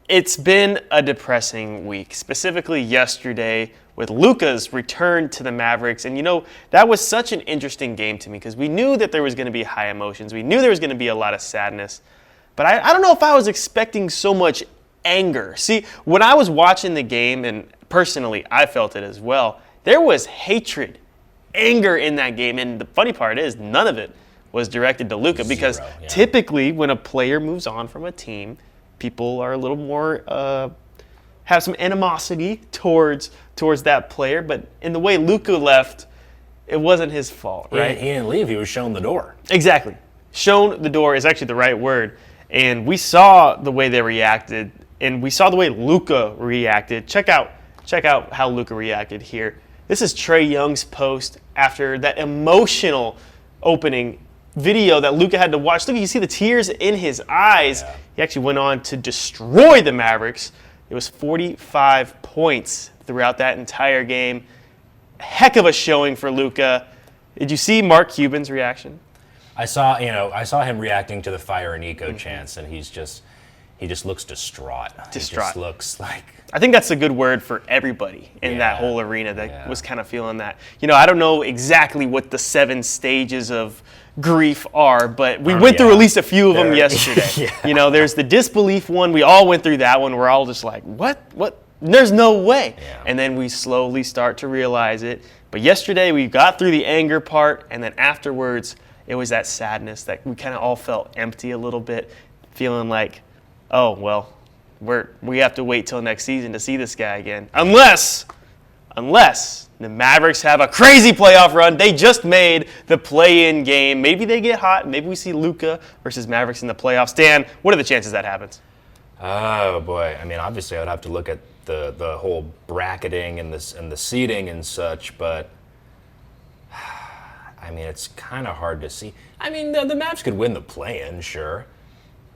It's been a depressing week, specifically yesterday with Luka's return to the Mavericks. And, that was such an interesting game to me because we knew that there was going to be high emotions. We knew there was going to be a lot of sadness. But I don't know if I was expecting so much anger. See, when I was watching the game, and personally I felt it as well, there was hatred, anger in that game. And the funny part is none of it was directed to Luka because typically when a player moves on from a team, people are a little more, have some animosity towards that player. But in the way Luka left, it wasn't his fault, right? He didn't leave. He was shown the door. Exactly. Shown the door is actually the right word. And we saw the way they reacted, and we saw the way Luka reacted. Check out how Luka reacted here. This is Trae Young's post after that emotional opening video that Luka had to watch. Look, you see the tears in his eyes. Yeah. He actually went on to destroy the Mavericks. It was 45 points throughout that entire game. Heck of a showing for Luka. Did you see Mark Cuban's reaction? I saw him reacting to the Fire and Eco chants, and he just looks distraught. He just looks like. I think that's a good word for everybody in that whole arena that was kind of feeling that. I don't know exactly what the 7 stages of grief are, but we went through at least a few of them yesterday. There's the disbelief one. We all went through that one. We're all just like, what? There's no way. Yeah. And then we slowly start to realize it. But yesterday we got through the anger part, and then afterwards it was that sadness that we kind of all felt empty a little bit, feeling like, oh, well, we have to wait till next season to see this guy again. Unless the Mavericks have a crazy playoff run. They just made the play-in game. Maybe they get hot. Maybe we see Luka versus Mavericks in the playoffs. Dan, what are the chances that happens? Oh, boy. I mean, obviously I would have to look at the whole bracketing and the seeding and such, but I mean, it's kind of hard to see. I mean, the Mavs could win the play-in, sure,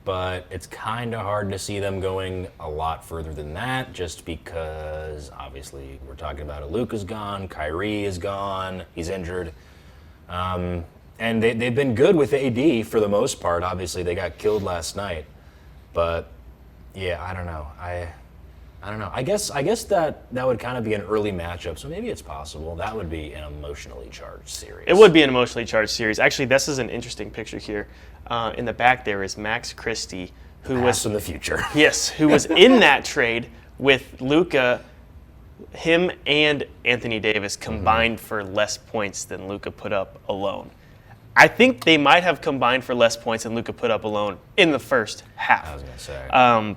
but it's kind of hard to see them going a lot further than that just because, obviously, we're talking about Luka's gone, Kyrie is gone, he's injured. And they've been good with AD for the most part. Obviously, they got killed last night. But, yeah, I don't know. I don't know. I guess that would kind of be an early matchup, so maybe it's possible. That would be an emotionally charged series. It would be an emotionally charged series. Actually, this is an interesting picture here. In the back there is Max Christie, who was in the future. Yes, who was in that trade with Luka. Him and Anthony Davis combined for less points than Luka put up alone. I think they might have combined for less points than Luka put up alone in the first half. I was going to say.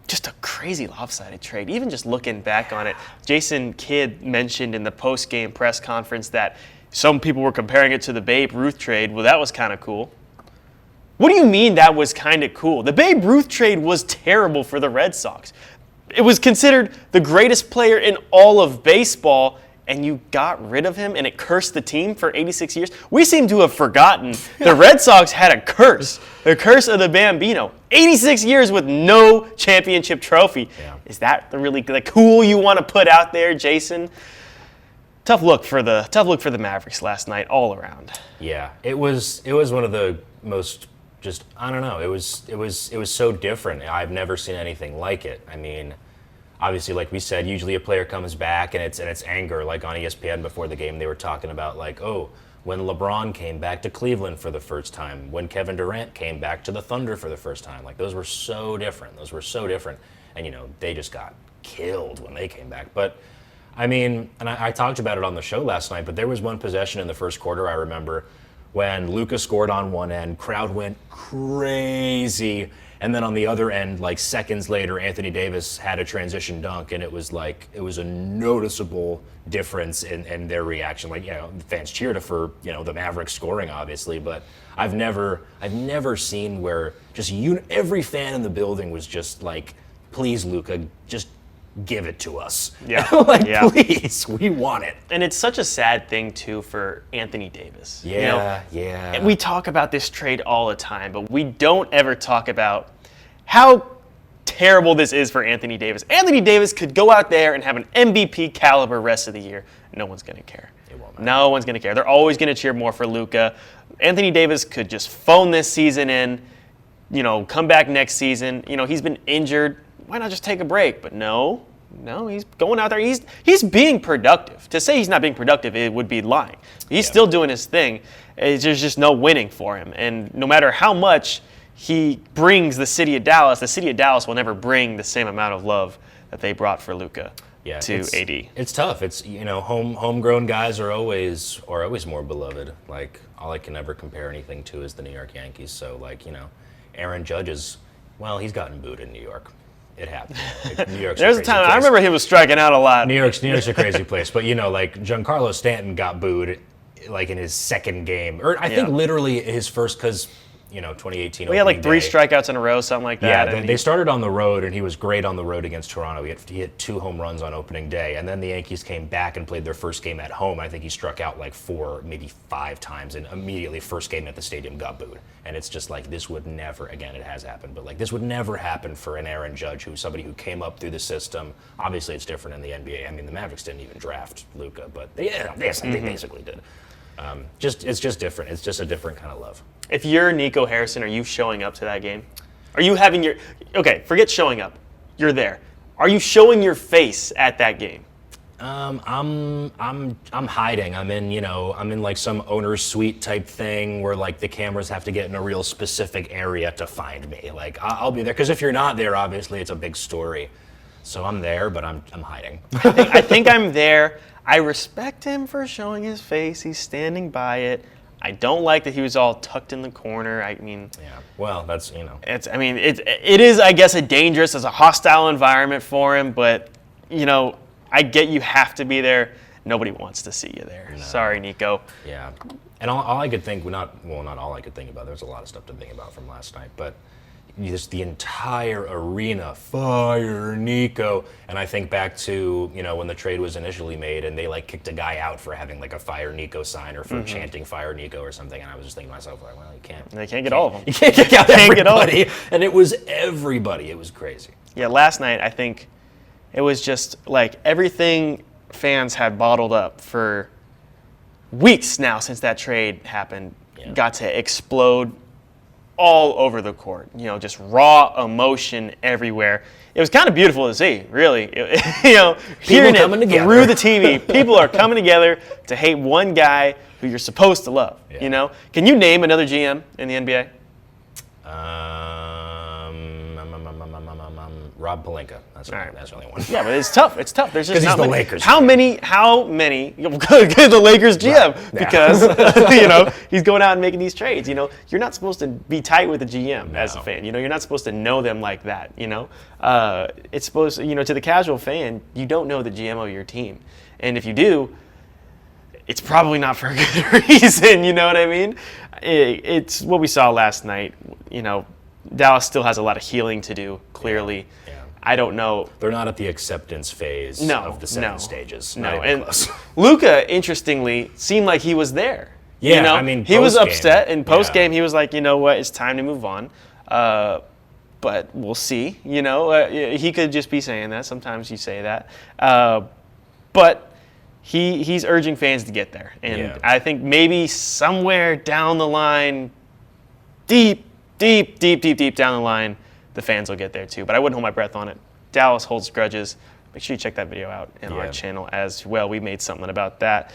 Just a crazy lopsided trade. Even just looking back on it, Jason Kidd mentioned in the post-game press conference that some people were comparing it to the Babe Ruth trade. Well, that was kind of cool. What do you mean that was kind of cool? The Babe Ruth trade was terrible for the Red Sox. It was considered the greatest player in all of baseball, and you got rid of him, and it cursed the team for 86 years. We seem to have forgotten the Red Sox had a curse, the curse of the Bambino. 86 years with no championship trophy. Yeah. Is that the really cool you want to put out there, Jason? Tough look for the Mavericks last night, all around. Yeah, it was one of the most just I don't know. It was so different. I've never seen anything like it. I mean. Obviously, like we said, usually a player comes back and it's anger. Like on ESPN before the game, they were talking about when LeBron came back to Cleveland for the first time, when Kevin Durant came back to the Thunder for the first time. Like those were so different. And they just got killed when they came back. But I mean, and I talked about it on the show last night. But there was one possession in the first quarter I remember when Luka scored on one end, crowd went crazy. And then on the other end, seconds later, Anthony Davis had a transition dunk, and it was a noticeable difference in their reaction. The fans cheered for the Mavericks scoring, obviously, but I've never seen where just every fan in the building was just like, please, Luka, just give it to us. Yeah. Please, we want it. And it's such a sad thing, too, for Anthony Davis. Yeah. And we talk about this trade all the time, but we don't ever talk about how terrible this is for Anthony Davis. Anthony Davis could go out there and have an MVP caliber rest of the year. No one's going to care. No one's going to care. They're always going to cheer more for Luka. Anthony Davis could just phone this season in, come back next season. He's been injured why not just take a break? But no, he's going out there. He's being productive. To say he's not being productive, it would be lying. He's still doing his thing. There's just no winning for him. And no matter how much he brings the city of Dallas will never bring the same amount of love that they brought for Luka to AD. It's tough. It's homegrown guys are always more beloved. Like all I can ever compare anything to is the New York Yankees. So Aaron Judge he's gotten booed in New York. It happened. Like, New York's There's a time I remember him was striking out a lot. New York's a crazy place, but Giancarlo Stanton got booed in his second game, or I think literally his first, because 2018. We had like 3 strikeouts in a row, something like that. Yeah, they started on the road, and he was great on the road against Toronto. He hit 2 home runs on opening day, and then the Yankees came back and played their first game at home. I think he struck out like 4, maybe 5 times, and immediately first game at the stadium got booed. And it's just like, this would never, again, it has happened, but like this would never happen for an Aaron Judge, who's somebody who came up through the system. Obviously, it's different in the NBA. I mean, the Mavericks didn't even draft Luka, but they basically did. It's just different. It's just a different kind of love. If you're Nico Harrison, are you showing up to that game? Are you having forget showing up. You're there. Are you showing your face at that game? I'm hiding. I'm in like some owner's suite type thing where like the cameras have to get in a real specific area to find me. Like I'll be there, because if you're not there, obviously it's a big story. So I'm there, but I'm hiding. I think I'm there. I respect him for showing his face. He's standing by it. I don't like that he was all tucked in the corner. I mean, yeah. Well, that's it is, I guess, it's a hostile environment for him. But I get you have to be there. Nobody wants to see you there. No. Sorry, Nico. Yeah, and all I could think, not all I could think about. There's a lot of stuff to think about from last night, but just the entire arena, fire Nico. And I think back to, when the trade was initially made and they like kicked a guy out for having like a fire Nico sign or for chanting fire Nico or something. And I was just thinking to myself, like, well, they can't get all of them. You can't kick out everybody. And it was everybody. It was crazy. Yeah, last night I think it was just like everything fans had bottled up for weeks now since that trade happened got to explode all over the court, just raw emotion everywhere. It was kind of beautiful to see, really. Hearing it through the TV, people are coming together to hate one guy who you're supposed to love. Yeah. Can you name another GM in the NBA? Rob Pelinka. That's the only one. Yeah, but it's tough. There's just not many. Lakers. How many? Good, the Lakers GM, right. Because he's going out and making these trades. You're not supposed to be tight with the GM as a fan. You're not supposed to know them like that. It's supposed to the casual fan, you don't know the GM of your team, and if you do, it's probably not for a good reason. You know what I mean? It's what we saw last night. Dallas still has a lot of healing to do, clearly. Yeah. I don't know. They're not at the acceptance phase of the 7 stages. No, and Luka, interestingly, seemed like he was there. Yeah, he was upset. In post-game, he was like, you know what, it's time to move on. But we'll see. He could just be saying that. Sometimes you say that. But he's urging fans to get there. And I think maybe somewhere down the line, deep down the line, the fans will get there too. But I wouldn't hold my breath on it. Dallas holds grudges. Make sure you check that video out in our channel as well. We made something about that.